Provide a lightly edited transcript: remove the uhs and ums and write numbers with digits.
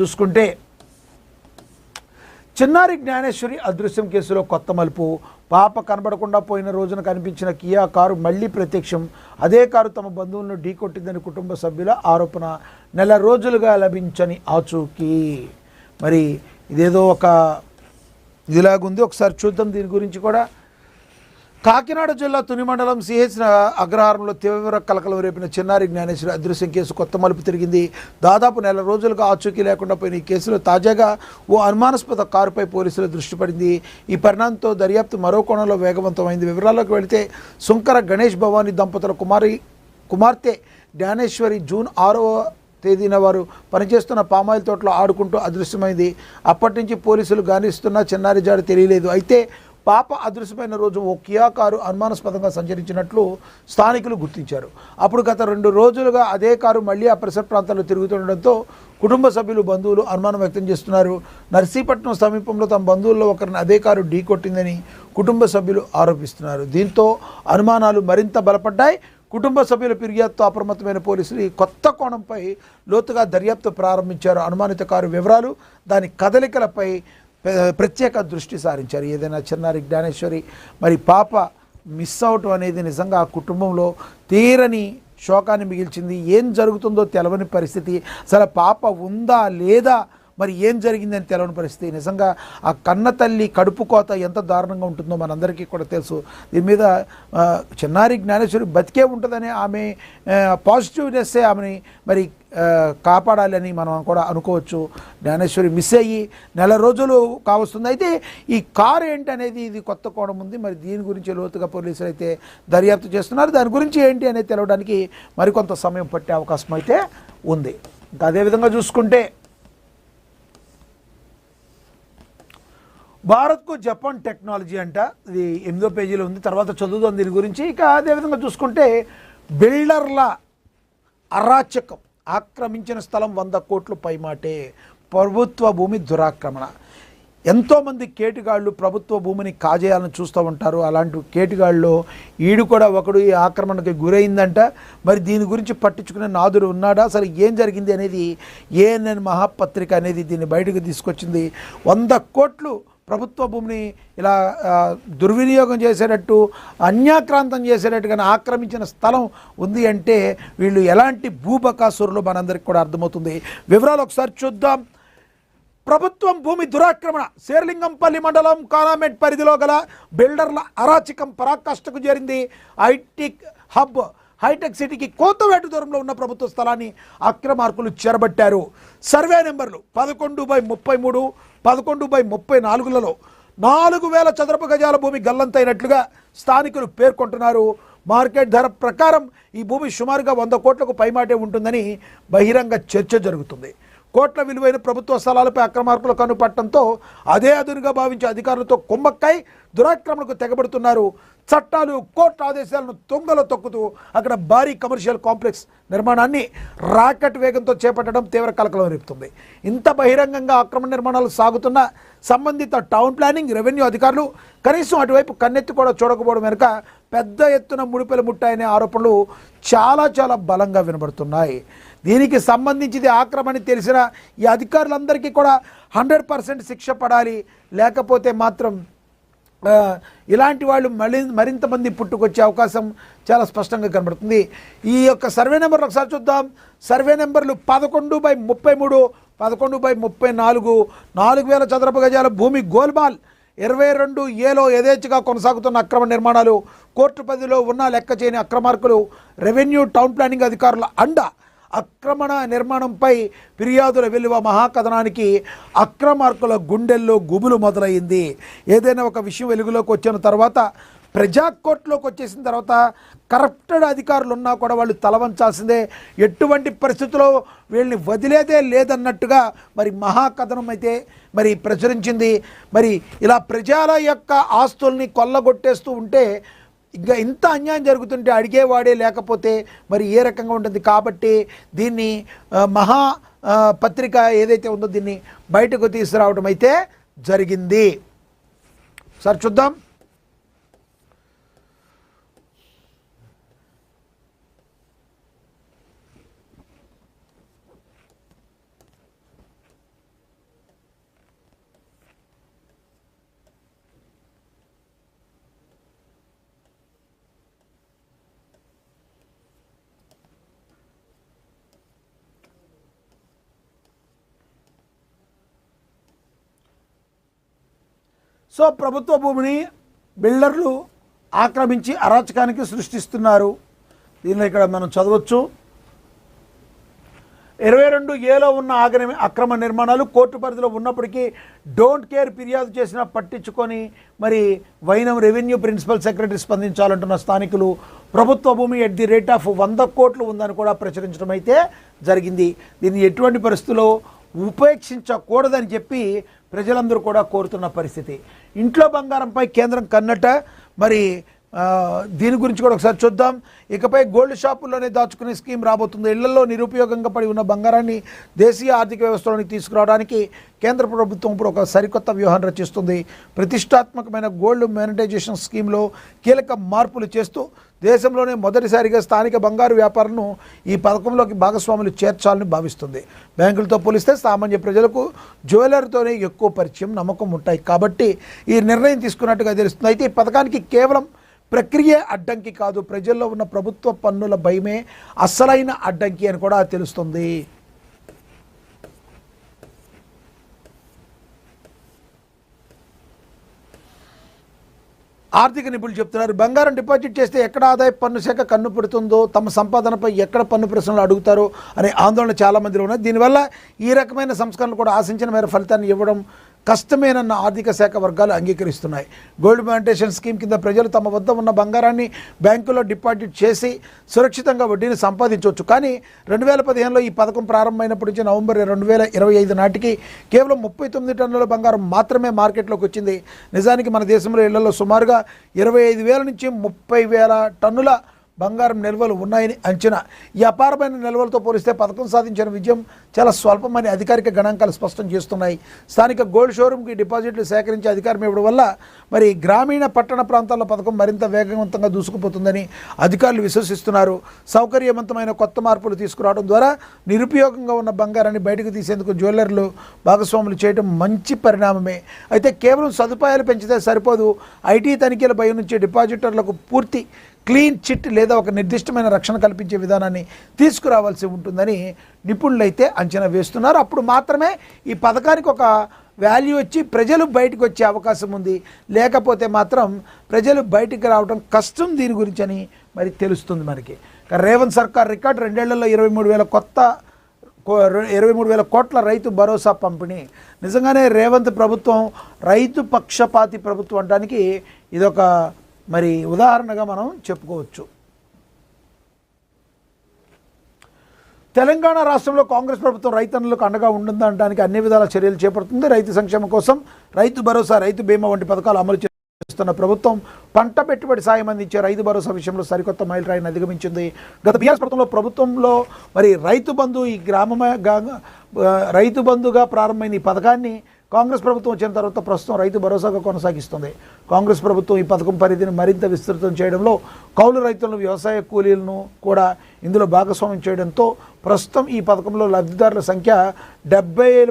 చూసుకుంటే చిన్నారి జ్ఞానేశ్వరి అదృశ్యం కేసులో కొత్త మలుపు. పాప కనబడకుండా పోయిన రోజున కనిపించిన కియా కారు మళ్లీ ప్రత్యక్షం. అదే కారు తమ బంధువులను ఢీకొట్టిందని కుటుంబ సభ్యుల ఆరోపణ. నెల రోజులుగా లభించని ఆచూకీ. మరి ఇదేదో ఒక ఇదిలాగుంది, ఒకసారి చూద్దాం దీని గురించి కూడా. కాకినాడ జిల్లా తుని మండలం సిహెచ్ అగ్రహారంలో తీవ్ర కలకలం రేపిన చిన్నారి జ్ఞానేశ్వరి అదృశ్యం కేసు కొత్త మలుపు తిరిగింది. దాదాపు నెల రోజులుగా ఆచూకీ లేకుండా పోయిన ఈ కేసులో తాజాగా ఓ అనుమానాస్పద కారుపై పోలీసుల దృష్టి పడింది. ఈ పరిణామంతో దర్యాప్తు మరో కోణంలో వేగవంతమైంది. వివరాల్లోకి వెళితే సుంకర గణేష్ భవానీ దంపతుల కుమార్తె జ్ఞానేశ్వరి జూన్ 6వ తేదీన వారు పనిచేస్తున్న పామాయిల్ తోటలో ఆడుకుంటూ అదృశ్యమైంది. అప్పటి నుంచి పోలీసులు గాలిస్తున్న చిన్నారి జాడ తెలియలేదు. అయితే పాప అదృశ్యమైన రోజు ఓ కియా కారు అనుమానాస్పదంగా సంచరించినట్లు స్థానికులు గుర్తించారు. అప్పుడు గత 2 రోజులుగా అదే కారు మళ్లీ ఆ పరిసర ప్రాంతాల్లో తిరుగుతుండడంతో కుటుంబ సభ్యులు బంధువులు అనుమానం వ్యక్తం చేస్తున్నారు. నర్సీపట్నం సమీపంలో తమ బంధువుల్లో ఒకరిని అదే కారు ఢీకొట్టిందని కుటుంబ సభ్యులు ఆరోపిస్తున్నారు. దీంతో అనుమానాలు మరింత బలపడ్డాయి. కుటుంబ సభ్యుల ఫిర్యాదుతో అప్రమత్తమైన పోలీసులు ఈ కొత్త కోణంపై లోతుగా దర్యాప్తు ప్రారంభించారు. అనుమానిత కారు వివరాలు, దాని కదలికలపై ప్రత్యేక దృష్టి సారించారు. ఏదైనా చిన్నారి జ్ఞానేశ్వరి మరి పాప మిస్ అవటం అనేది నిజంగా ఆ కుటుంబంలో తీరని శోకాన్ని మిగిల్చింది. ఏం జరుగుతుందో తెలవని పరిస్థితి. అసలు పాప ఉందా లేదా, మరి ఏం జరిగిందని తెలవని పరిస్థితి. నిజంగా ఆ కన్న తల్లి కడుపు కోత ఎంత దారుణంగా ఉంటుందో మనందరికీ కూడా తెలుసు. దీని మీద చిన్నారి జ్ఞానేశ్వరి బతికే ఉంటుందని ఆమె పాజిటివ్నెస్సే ఆమెని మరి కాపాడాలని మనం కూడా అనుకోవచ్చు. జ్ఞానేశ్వరి మిస్ అయ్యి నెల రోజులు కావస్తుంది. అయితే ఈ కారు ఏంటి అనేది ఇది కొత్త కోణం ఉంది. మరి దీని గురించి లోతుగా పోలీసులు అయితే దర్యాప్తు చేస్తున్నారు. దాని గురించి ఏంటి అనేది తెలవడానికి మరికొంత సమయం పట్టే అవకాశం అయితే ఉంది. ఇంకా అదేవిధంగా చూసుకుంటే భారత్కు జపాన్ టెక్నాలజీ అంట, ఇది 8వ పేజీలో ఉంది. తర్వాత చదువుదాం దీని గురించి. ఇక అదేవిధంగా చూసుకుంటే బిల్డర్ల అరాచకం, ఆక్రమించిన స్థలం 100 కోట్లు పైమాటే, ప్రభుత్వ భూమి దురాక్రమణ. ఎంతోమంది కేటుగాళ్ళు ప్రభుత్వ భూమిని కాజేయాలని చూస్తూ ఉంటారు. అలాంటి కేటుగాళ్ళు ఈడు కూడా ఒకడు ఈ ఆక్రమణకి గురైందంట. మరి దీని గురించి పట్టించుకునే నాదుడు ఉన్నాడా, అసలు ఏం జరిగింది అనేది ఏఎన్ఎన్ మహాపత్రిక అనేది దీన్ని బయటకు తీసుకొచ్చింది. 100 కోట్లు ప్రభుత్వ భూమిని ఇలా దుర్వినియోగం చేసేటట్టు, అన్యాక్రాంతం చేసేటట్టుగా ఆక్రమించిన స్థలం ఉంది అంటే వీళ్ళు ఎలాంటి భూబకాసురులు మనందరికీ కూడా అర్థమవుతుంది. వివరాలు ఒకసారి చూద్దాం. ప్రభుత్వం భూమి దురాక్రమణ. శేర్లింగంపల్లి మండలం కానామెట్ పరిధిలో గల బిల్డర్ల అరాచకం పరాకాష్ఠకు చేరింది. హైటెక్ సిటీకి కోతవేటు దూరంలో ఉన్న ప్రభుత్వ స్థలాన్ని అక్రమార్కులు చెరబట్టారు. సర్వే నెంబర్లు 11/33, 11/34లలో 4000 చదరపు గజాల భూమి గల్లంతైనట్లుగా స్థానికులు పేర్కొంటున్నారు. మార్కెట్ ధర ప్రకారం ఈ భూమి సుమారుగా 100 కోట్లకు పైమాటే ఉంటుందని బహిరంగ చర్చ జరుగుతుంది. కోట్ల విలువైన ప్రభుత్వ స్థలాలపై అక్రమార్కులు కనుపట్టడంతో అదే అదునుగా భావించే అధికారులతో కుమ్మక్కై దురాక్రమణకు తెగబడుతున్నారు. చట్టాలు, కోర్టు ఆదేశాలను తొంగలో తొక్కుతూ అక్కడ భారీ కమర్షియల్ కాంప్లెక్స్ నిర్మాణాన్ని రాకెట్ వేగంతో చేపట్టడం తీవ్ర కలకలం రేపుతుంది. ఇంత బహిరంగంగా ఆక్రమణ నిర్మాణాలు సాగుతున్న సంబంధిత టౌన్ ప్లానింగ్, రెవెన్యూ అధికారులు కనీసం అటువైపు కన్నెత్తి కూడా చూడకపోవడం వెనుక పెద్ద ఎత్తున ముడిపెలు ముట్టాయనే ఆరోపణలు చాలా బలంగా వినబడుతున్నాయి. దీనికి సంబంధించింది ఆక్రమణ తెలిసిన ఈ అధికారులందరికీ కూడా 100% శిక్ష పడాలి. లేకపోతే మాత్రం ఇలాంటి వాళ్ళు మరింత మంది పుట్టుకొచ్చే అవకాశం చాలా స్పష్టంగా కనబడుతుంది. ఈ యొక్క సర్వే నెంబర్లు ఒకసారి చూద్దాం. సర్వే నెంబర్లు 11/33, 11/34, 4000 చదరపు గజాల భూమి గోల్మాల్. 22A యథేచ్ఛగా కొనసాగుతున్న అక్రమ నిర్మాణాలు, కోర్టు పరిధిలో ఉన్న లెక్క చేయని అక్రమార్కులు, రెవెన్యూ, టౌన్ ప్లానింగ్ అధికారుల అండ. అక్రమణ నిర్మాణంపై ఫిర్యాదుల వెలువ మహాకథనానికి అక్రమార్కుల గుండెల్లో గుబులు మొదలైంది. ఏదైనా ఒక విషయం వెలుగులోకి వచ్చిన తర్వాత, ప్రజాకోర్టులోకి వచ్చేసిన తర్వాత కరప్టెడ్ అధికారులు ఉన్నా కూడా వాళ్ళు తలవంచాల్సిందే. ఎటువంటి పరిస్థితుల్లో వీళ్ళని వదిలేదే లేదన్నట్టుగా మరి మహాకథనం అయితే మరి ప్రచురించింది. మరి ఇలా ప్రజల యొక్క ఆస్తుల్ని కొల్లగొట్టేస్తూ ఉంటే, ఇంకా ఇంత అన్యాయం జరుగుతుంటే అడిగేవాడే లేకపోతే మరి ఏ రకంగా ఉంటుంది. కాబట్టి దీన్ని మహా పత్రిక ఏదైతే ఉందో దీన్ని బయటకు తీసుకురావడం అయితే జరిగింది. సరే చూద్దాం. సో ప్రభుత్వ భూమిని బిల్డర్లు ఆక్రమించి అరాచకానికి సృష్టిస్తున్నారు. దీనిలో ఇక్కడ మనం చదవచ్చు, 22A ఉన్న అక్రమ నిర్మాణాలు కోర్టు పరిధిలో ఉన్నప్పటికీ డోంట్ కేర్ ఫిర్యాదు చేసినా పట్టించుకొని మరి వైనం రెవెన్యూ ప్రిన్సిపల్ సెక్రటరీ స్పందించాలంటున్న స్థానికులు ప్రభుత్వ భూమి ఎట్ ది రేట్ ఆఫ్ 100 కోట్లు ఉందని కూడా ప్రచురించడం అయితే జరిగింది. దీన్ని ఎటువంటి పరిస్థితుల్లో ఉపేక్షించకూడదని చెప్పి ప్రజలందరూ కూడా కోరుతున్న పరిస్థితి. ఇంట్లో బంగారంపై కేంద్రం కన్నట. మరి దీని గురించి కూడా ఒకసారి చూద్దాం. ఇకపై గోల్డ్ షాపుల్లోనే దాచుకునే స్కీమ్ రాబోతుంది. ఇళ్లలో నిరుపయోగంగా పడి ఉన్న బంగారాన్ని దేశీయ ఆర్థిక వ్యవస్థలోకి తీసుకురావడానికి కేంద్ర ప్రభుత్వం ఇప్పుడు ఒక సరికొత్త వ్యూహాన్ని రచిస్తుంది. ప్రతిష్టాత్మకమైన గోల్డ్ మానిటైజేషన్ స్కీమ్లో కీలక మార్పులు చేస్తూ దేశంలోనే మొదటిసారిగా స్థానిక బంగారు వ్యాపారులను ఈ పథకంలోకి భాగస్వాములు చేర్చాలని భావిస్తుంది. బ్యాంకులతో పోలిస్తే సామాన్య ప్రజలకు జ్యువెలరీతోనే ఎక్కువ పరిచయం, నమ్మకం ఉంటాయి కాబట్టి ఈ నిర్ణయం తీసుకున్నట్టుగా తెలుస్తుంది. అయితే ఈ పథకానికి కేవలం ప్రక్రియ అడ్డంకి కాదు, ప్రజల్లో ఉన్న ప్రభుత్వ పన్నుల భయమే అసలైన అడ్డంకి అని కూడా తెలుస్తుంది. ఆర్థిక నిపుణులు చెప్తున్నారు, బంగారం డిపాజిట్ చేస్తే ఎక్కడ ఆదాయ పన్ను శాఖ కన్ను పెడుతుందో, తమ సంపాదనపై ఎక్కడ పన్ను ప్రశ్నలు అడుగుతారో అనే ఆందోళన చాలామందిలో ఉన్నాయి. దీనివల్ల ఈ రకమైన సంస్కరణలు కూడా ఆశించిన మేర ఫలితాన్ని ఇవ్వడం కష్టమేనన్న ఆర్థిక శాఖ వర్గాలు అంగీకరిస్తున్నాయి. గోల్డ్ మానిటైజేషన్ స్కీమ్ కింద ప్రజలు తమ వద్ద ఉన్న బంగారాన్ని బ్యాంకులో డిపాజిట్ చేసి సురక్షితంగా వడ్డీని సంపాదించవచ్చు. కానీ 2015లో ఈ పథకం ప్రారంభమైనప్పటి నుంచి నవంబర్ 2025 నాటికి కేవలం 39 టన్నుల బంగారం మాత్రమే మార్కెట్లోకి వచ్చింది. నిజానికి మన దేశంలో ఇళ్లలో సుమారుగా 25,000 నుంచి 30,000 టన్నుల బంగారం నిల్వలు ఉన్నాయని అంచనా. ఈ అపారమైన నిల్వలతో పోలిస్తే పథకం సాధించిన విజయం చాలా స్వల్పమని అధికారిక గణాంకాలు స్పష్టం చేస్తున్నాయి. స్థానిక గోల్డ్ షోరూమ్కి డిపాజిట్లు సేకరించే అధికారం ఇవ్వడం వల్ల మరి గ్రామీణ పట్టణ ప్రాంతాల్లో పథకం మరింత వేగవంతంగా దూసుకుపోతుందని అధికారులు విశ్వసిస్తున్నారు. సౌకర్యవంతమైన కొత్త మార్పులు తీసుకురావడం ద్వారా నిరుపయోగంగా ఉన్న బంగారాన్ని బయటకు తీసేందుకు జ్యువెలర్లు భాగస్వాములు చేయడం మంచి పరిణామమే. అయితే కేవలం సదుపాయాలు పెంచితే సరిపోదు. ఐటీ తనిఖీల భయం నుంచి డిపాజిటర్లకు పూర్తి క్లీన్ చిట్ లేదా ఒక నిర్దిష్టమైన రక్షణ కల్పించే విధానాన్ని తీసుకురావాల్సి ఉంటుందని నిపుణులైతే అంచనా వేస్తున్నారు. అప్పుడు మాత్రమే ఈ పథకానికి ఒక వాల్యూ వచ్చి ప్రజలు బయటకు వచ్చే అవకాశం ఉంది. లేకపోతే మాత్రం ప్రజలు బయటికి రావడం కష్టం దీని గురించి అని మరి తెలుస్తుంది మనకి. రేవంత్ సర్కార్ రికార్డు 2 ఏళ్లలో 23,000 కోట్ల రైతు భరోసా పంపిణీ. నిజంగానే రేవంత్ ప్రభుత్వం రైతు పక్షపాతి ప్రభుత్వం అనడానికి ఇదొక మరి ఉదాహరణగా మనం చెప్పుకోవచ్చు. తెలంగాణ రాష్ట్రంలో కాంగ్రెస్ ప్రభుత్వం రైతన్నులకు అండగా ఉంటుందనడానికి అన్ని విధాల చర్యలు చేపడుతుంది. రైతు సంక్షేమం కోసం రైతు భరోసా, రైతు బీమా వంటి పథకాలు అమలు చేస్తున్న ప్రభుత్వం పంట పెట్టుబడి సాయం అందించే రైతు భరోసా విషయంలో సరికొత్త మైలురాయిని అధిగమించింది. గత బీఆర్ఎస్ ప్రభుత్వంలో మరి రైతు బంధు ఈ రైతు బంధుగా ప్రారంభమైన ఈ పథకాన్ని కాంగ్రెస్ ప్రభుత్వం వచ్చిన తర్వాత ప్రస్తుతం రైతు భరోసాగా కొనసాగిస్తుంది. కాంగ్రెస్ ప్రభుత్వం ఈ పథకం పరిధిని మరింత విస్తృతం చేయడంలో కౌలు రైతులను, వ్యవసాయ కూలీలను కూడా ఇందులో భాగస్వామ్యం చేయడంతో ప్రస్తుతం ఈ పథకంలో లబ్ధిదారుల సంఖ్య 73